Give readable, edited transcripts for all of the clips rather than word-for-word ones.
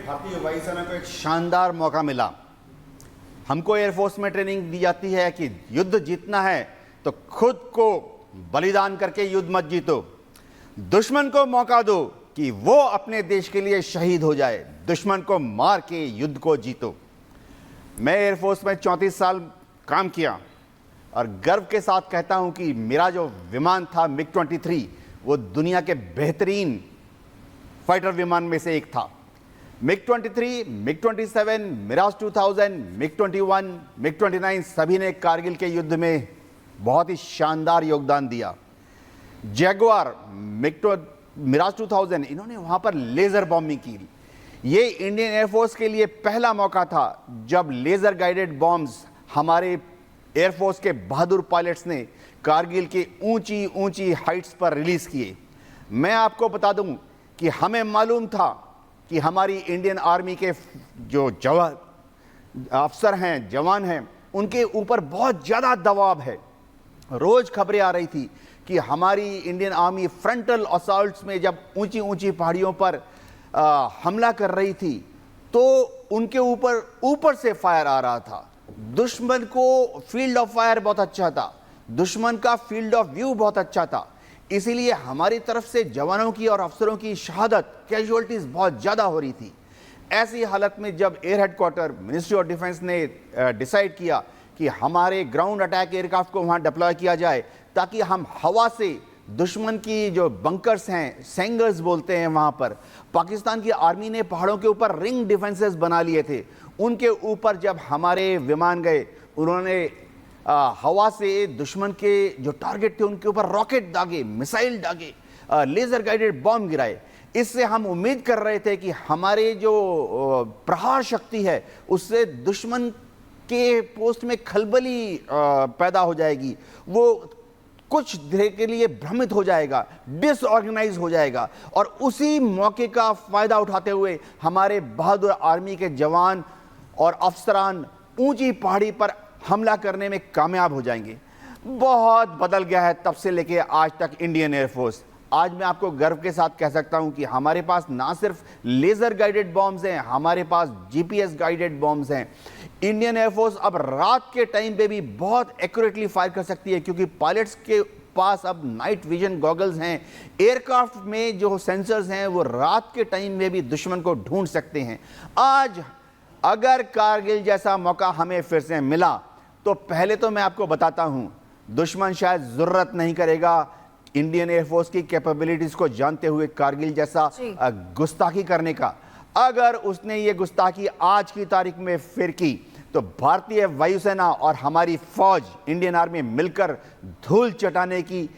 भारतीय वायुसेना को एक शानदार मौका मिला। हमको एयरफोर्स में ट्रेनिंग दी जाती है कि युद्ध जीतना है तो खुद को बलिदान करके युद्ध मत जीतो, दुश्मन को मौका दो कि वो अपने देश के लिए शहीद हो जाए, दुश्मन को मार के युद्ध को जीतो। मैं एयरफोर्स में 34 साल काम किया और गर्व के साथ कहता हूं कि मेरा जो विमान था MiG-23 वो दुनिया के बेहतरीन फाइटर विमान में से एक था। MiG-23, MiG-27, Miraj 2000, MiG-21, MiG-29 सभी ने कारगिल के युद्ध में बहुत ही शानदार योगदान दिया। जैगुआर, मिराज 2000 इन्होंने वहां पर लेजर बॉम्बिंग की। ये इंडियन एयरफोर्स के लिए पहला मौका था जब लेजर गाइडेड बॉम्ब्स हमारे एयरफोर्स के बहादुर पायलट्स ने कारगिल के ऊंची ऊंची हाइट्स पर रिलीज किए। मैं आपको बता दूं कि हमें मालूम था कि हमारी इंडियन आर्मी के जो अफसर हैं, जवान हैं, उनके ऊपर बहुत ज़्यादा दबाव है। रोज़ खबरें आ रही थी कि हमारी इंडियन आर्मी फ्रंटल असॉल्ट्स में जब ऊंची ऊंची पहाड़ियों पर हमला कर रही थी तो उनके ऊपर से फायर आ रहा था। दुश्मन को फील्ड ऑफ फायर बहुत अच्छा था, दुश्मन का फील्ड ऑफ व्यू बहुत अच्छा था, इसीलिए हमारी तरफ से जवानों की और अफसरों की शहादत, कैजुअल्टीज बहुत ज़्यादा हो रही थी। ऐसी हालत में जब air headquarter ministry of defence ने डिसाइड किया कि हमारे ग्राउंड अटैक एयरक्राफ्ट को वहाँ डिप्लॉय किया जाए ताकि हम हवा से दुश्मन की जो बंकर्स हैं, सेंगर्स बोलते हैं, वहाँ पर पाकिस्तान की आर्मी ने पहाड़ों के ऊपर रिंग डिफेंसेस बना लिए थे, उनके ऊपर जब हमारे विमान गए उन्होंने हवा से दुश्मन के जो टारगेट थे उनके ऊपर रॉकेट दागे, मिसाइल दागे, लेजर गाइडेड बॉम्ब गिराए। इससे हम उम्मीद कर रहे थे कि हमारे जो प्रहार शक्ति है उससे दुश्मन के पोस्ट में खलबली पैदा हो जाएगी, वो कुछ देर के लिए भ्रमित हो जाएगा, डिसऑर्गेनाइज हो जाएगा, और उसी मौके का फायदा उठाते हुए हमारे बहादुर आर्मी के जवान और अफसरान ऊंची पहाड़ी पर हमला करने में कामयाब हो जाएंगे। बहुत बदल गया है तब से लेके आज तक इंडियन एयरफोर्स। आज मैं आपको गर्व के साथ कह सकता हूं कि हमारे पास ना सिर्फ लेजर गाइडेड बॉम्ब्स हैं, हमारे पास जीपीएस गाइडेड बॉम्ब्स हैं। इंडियन एयरफोर्स अब रात के टाइम पे भी बहुत एक्यूरेटली फायर कर सकती है क्योंकि पायलट्स के पास अब नाइट विजन गॉगल्स हैं। एयरक्राफ्ट में जो सेंसर्स हैं वो रात के टाइम में भी दुश्मन को ढूंढ सकते हैं। आज अगर कारगिल जैसा मौका हमें फिर से मिला तो पहले तो मैं आपको बताता हूं, दुश्मन शायद जरूरत नहीं करेगा इंडियन एयरफोर्स की कैपेबिलिटीज को जानते हुए कारगिल जैसा गुस्ताखी करने का। अगर उसने ये गुस्ताखी आज की तारीख में फिर की तो भारतीय वायुसेना और हमारी फौज, इंडियन आर्मी मिलकर धूल चटाने की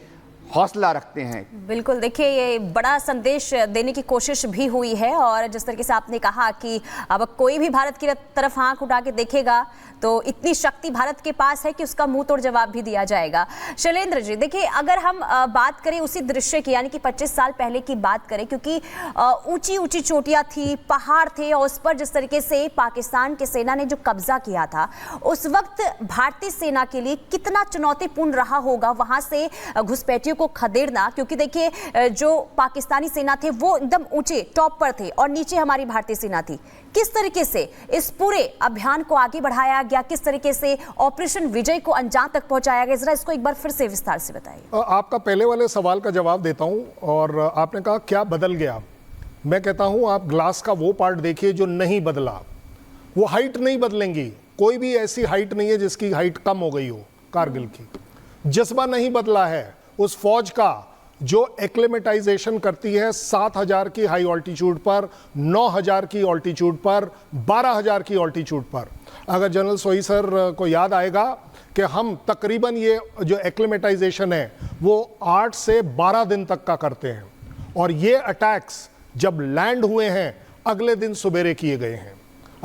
हौसला रखते हैं। बिल्कुल, देखिए ये बड़ा संदेश देने की कोशिश भी हुई है और जिस तरीके से आपने कहा कि अब कोई भी भारत की तरफ आंख उठा के देखेगा तो इतनी शक्ति भारत के पास है कि उसका मुंह तोड़ जवाब भी दिया जाएगा। शैलेंद्र जी, देखिए अगर हम बात करें उसी दृश्य की, यानी कि 25 साल पहले की बात करें, क्योंकि ऊंची ऊंची चोटियां थी, पहाड़ थे और उस पर जिस तरीके से पाकिस्तान की सेना ने जो कब्जा किया था, उस वक्त भारतीय सेना के लिए कितना चुनौतीपूर्ण रहा होगा वहां से घुसपैठियों को खदेड़ना, क्योंकि देखिए जो पाकिस्तानी सेना थे वो एकदम ऊंचे टॉप पर थे और नीचे हमारी भारतीय सेना थी। किस तरीके से इस पूरे अभियान को आगे बढ़ाया गया, किस तरीके से ऑपरेशन विजय को अंजाम तक पहुंचाया गया, जरा इसको एक बार फिर से विस्तार से बताइए। आपका पहले वाले सवाल का जवाब देता हूं, और आपने कहा क्या बदल गया। मैं कहता हूं आप ग्लास का वो पार्ट देखिए जो नहीं बदला। वो हाइट नहीं बदलेंगी, कोई भी ऐसी हाइट नहीं है जिसकी हाइट कम हो गई हो कारगिल की। जज्बा नहीं बदला है उस फौज का जो एक्लेमेटाइजेशन करती है 7000 की हाई ऑल्टीट्यूड पर, 9000 की ऑल्टीट्यूड पर, 12000 की ऑल्टीट्यूड पर। अगर जनरल सोई सर को याद आएगा कि हम तकरीबन ये जो एक्लेमेटाइजेशन है वो 8 से 12 दिन तक का करते हैं, और ये अटैक्स जब लैंड हुए हैं अगले दिन सुबेरे किए गए हैं।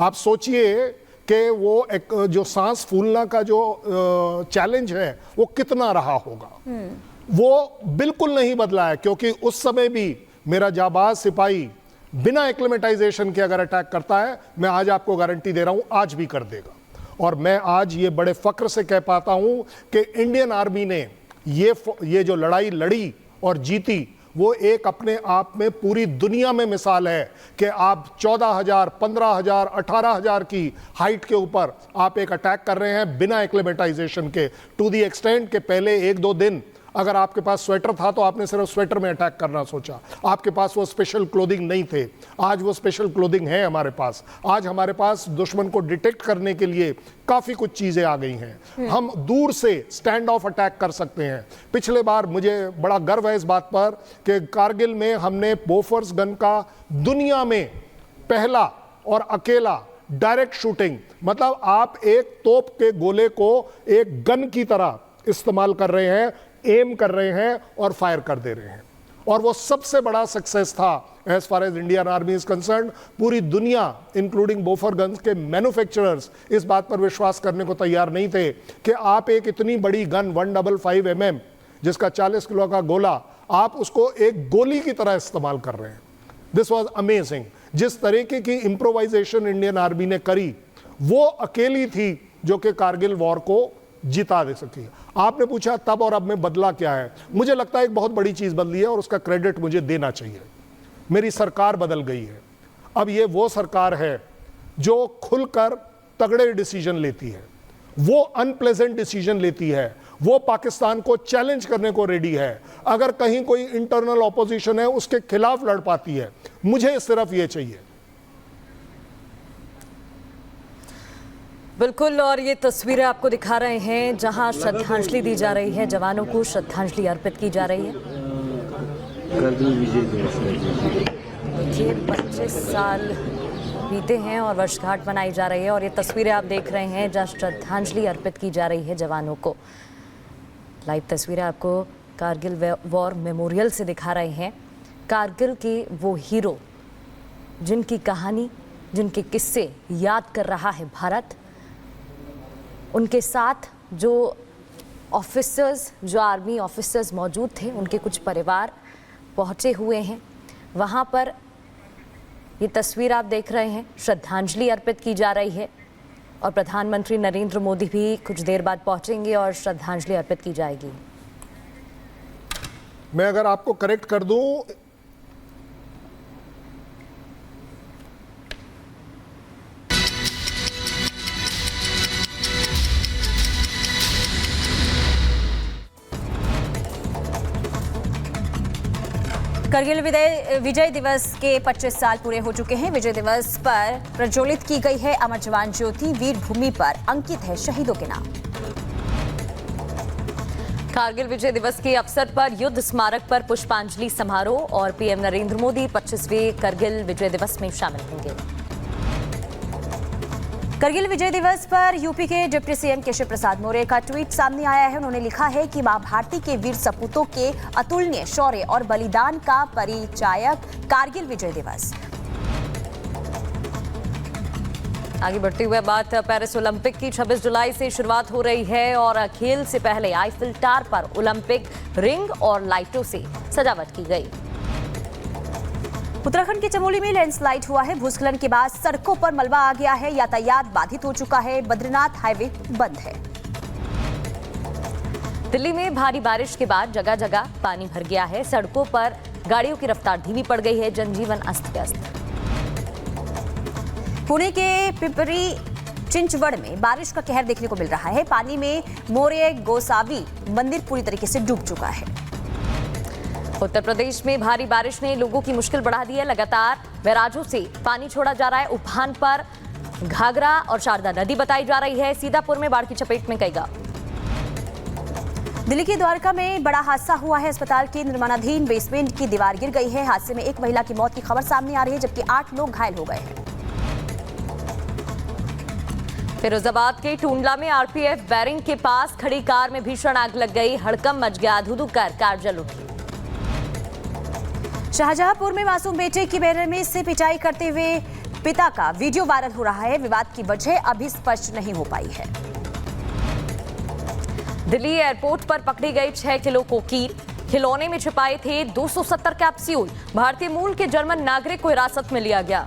आप सोचिए कि वो एक जो सांस फूलना का जो चैलेंज है वो कितना रहा होगा। वो बिल्कुल नहीं बदला है, क्योंकि उस समय भी मेरा जाबाज सिपाही बिना एक्लेमेटाइजेशन के अगर अटैक करता है, मैं आज आपको गारंटी दे रहा हूं आज भी कर देगा। और मैं आज ये बड़े फक्र से कह पाता हूं कि इंडियन आर्मी ने ये जो लड़ाई लड़ी और जीती वो एक अपने आप में पूरी दुनिया में मिसाल है कि आप 14,000, 15,000, 18,000 की हाइट के ऊपर आप एक अटैक कर रहे हैं बिना एक्लेमेटाइजेशन के, टू दी एक्सटेंट के पहले 1-2 दिन अगर आपके पास स्वेटर था तो आपने सिर्फ स्वेटर में अटैक करना सोचा, आपके पास वो स्पेशल क्लोथिंग नहीं थे। आज वो स्पेशल क्लोथिंग है हमारे पास। आज हमारे पास दुश्मन को डिटेक्ट करने के लिए काफ़ी कुछ चीज़ें आ गई हैं। हम दूर से स्टैंड ऑफ अटैक कर सकते हैं। पिछले बार मुझे बड़ा गर्व है इस बात पर कि कारगिल में हमने बोफोर्स गन का दुनिया में पहला और अकेला डायरेक्ट शूटिंग, मतलब आप एक तोप के गोले को एक गन की तरह इस्तेमाल कर रहे हैं, एम कर रहे हैं और फायर कर दे रहे हैं। और वो सबसे बड़ा सक्सेस था as far as Indian army is concern. पूरी दुनिया इंक्लूडिंग बोफर गन्स के मैन्युफैक्चरर्स इस बात पर विश्वास करने को तैयार नहीं थे कि आप एक इतनी बड़ी गन 155 mm जिसका 40 किलो का गोला, आप उसको एक गोली की तरह इस्तेमाल कर रहे हैं। This was amazing. जिस तरीके की इम्प्रोवाइजेशन इंडियन आर्मी ने करी वो अकेली थी जो कि कारगिल वॉर को जिता दे सकी। आपने पूछा तब और अब में बदला क्या है। मुझे लगता है एक बहुत बड़ी चीज बदली है और उसका क्रेडिट मुझे देना चाहिए। मेरी सरकार बदल गई है। अब ये वो सरकार है जो खुलकर तगड़े डिसीजन लेती है, वो अनप्लेजेंट डिसीजन लेती है, वो पाकिस्तान को चैलेंज करने को रेडी है। अगर कहीं कोई इंटरनल ऑपोजिशन है उसके खिलाफ लड़ पाती है। मुझे सिर्फ ये चाहिए। बिल्कुल, और ये तस्वीरें आपको दिखा रहे हैं जहां श्रद्धांजलि दी जा रही है, जवानों को श्रद्धांजलि अर्पित की जा रही है। देखिए 25 साल बीते हैं और वर्षगांठ मनाई जा रही है और ये तस्वीरें आप देख रहे हैं जहां श्रद्धांजलि अर्पित की जा रही है जवानों को। लाइव तस्वीरें आपको कारगिल वॉर मेमोरियल से दिखा रहे हैं। कारगिल के वो हीरो जिनकी कहानी, जिनके किस्से याद कर रहा है भारत, उनके साथ जो ऑफिसर्स, जो आर्मी ऑफिसर्स मौजूद थे, उनके कुछ परिवार पहुंचे हुए हैं वहां पर। ये तस्वीर आप देख रहे हैं, श्रद्धांजलि अर्पित की जा रही है और प्रधानमंत्री नरेंद्र मोदी भी कुछ देर बाद पहुंचेंगे और श्रद्धांजलि अर्पित की जाएगी। मैं अगर आपको करेक्ट कर दूं, करगिल विजय दिवस के 25 साल पूरे हो चुके हैं। विजय दिवस पर प्रज्वलित की गई है अमर जवान ज्योति, वीर भूमि पर अंकित है शहीदों के नाम। कारगिल विजय दिवस के अवसर पर युद्ध स्मारक पर पुष्पांजलि समारोह और पीएम नरेंद्र मोदी 25वें करगिल विजय दिवस में शामिल होंगे। करगिल विजय दिवस पर यूपी के डिप्टी सीएम केशव प्रसाद मौर्य का ट्वीट सामने आया है। उन्होंने लिखा है कि मां भारती के वीर सपूतों के अतुलनीय शौर्य और बलिदान का परिचायक कारगिल विजय दिवस। आगे बढ़ते हुए बात पेरिस ओलंपिक की 26 जुलाई से शुरुआत हो रही है और खेल से पहले आईफिल टावर पर ओलंपिक रिंग और लाइटों से सजावट की गई। उत्तराखंड के चमोली में लैंडस्लाइड हुआ है। भूस्खलन के बाद सड़कों पर मलबा आ गया है, यातायात बाधित हो चुका है, बद्रीनाथ हाईवे बंद है। दिल्ली में भारी बारिश के बाद जगह जगह पानी भर गया है, सड़कों पर गाड़ियों की रफ्तार धीमी पड़ गई है, जनजीवन अस्त व्यस्त। पुणे के पिपरी चिंचवड़ में बारिश का कहर देखने को मिल रहा है। पानी में मोरे गोसावी मंदिर पूरी तरीके से डूब चुका है। उत्तर प्रदेश में भारी बारिश ने लोगों की मुश्किल बढ़ा दी है। लगातार बैराजों से पानी छोड़ा जा रहा है। उफान पर घाघरा और शारदा नदी बताई जा रही है। सीतापुर में बाढ़ की चपेट में कई गांव। दिल्ली के द्वारका में बड़ा हादसा हुआ है। अस्पताल के निर्माणाधीन बेसमेंट की दीवार गिर गई है। हादसे में एक महिला की मौत की खबर सामने आ रही है, जबकि 8 लोग घायल हो गए हैं। फिरोजाबाद के टूंडला में आरपीएफ बैरिंग के पास खड़ी कार में भीषण आग लग गई। हड़कंप मच गया, धुधुक कर कार जल उठी। शाहजहांपुर में मासूम बेटे की बेरहमी से पिटाई करते हुए पिता का वीडियो वायरल हो रहा है। विवाद की वजह अभी स्पष्ट नहीं हो पाई है। दिल्ली एयरपोर्ट पर पकड़ी गई 6 किलो कोकीन। खिलौने में छिपाए थे 270 कैप्सूल। भारतीय मूल के जर्मन नागरिक को हिरासत में लिया गया।